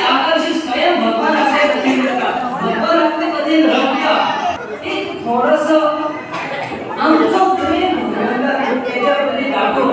आकर्षित स्वयं भगवान आपल्या पतीला भगवान आपल्या पतीला रंगला एक थोडंसं आमचं प्रेम त्याच्यामध्ये दाखव.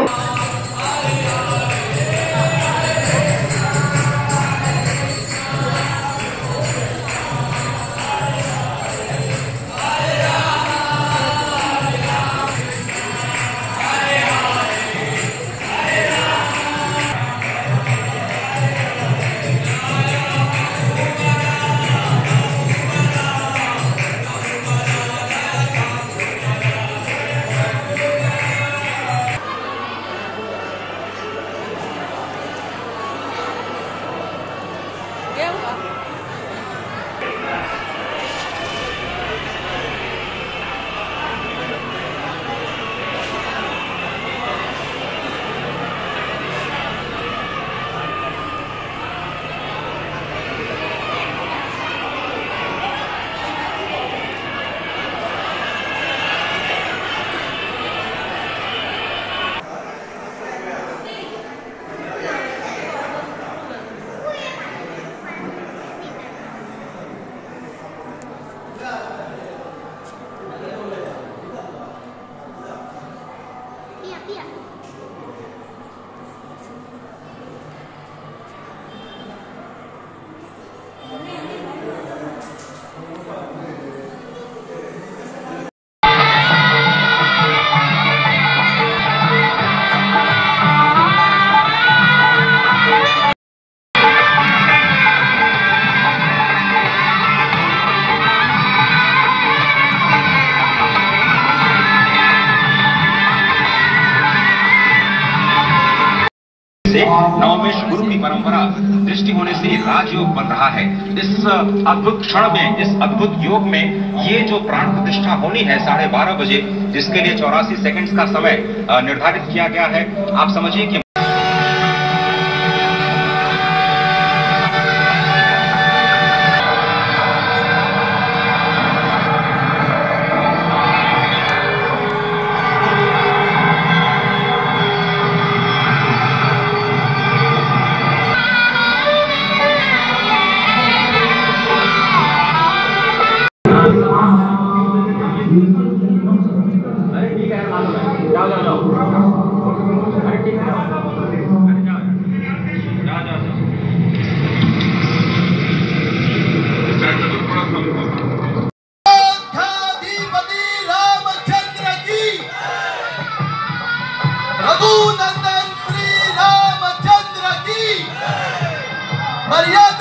नवमेश गुरु की परंपरा दृष्टि होने से राजयोग बन रहा है. इस अद्भुत क्षण में, इस अद्भुत योग में ये जो प्राण प्रतिष्ठा होनी है 12:30 बजे, जिसके लिए 84 सेकंड्स का समय निर्धारित किया गया है. आप समझिए कि रघुनंदन श्री रामचंद्र की मर्यादा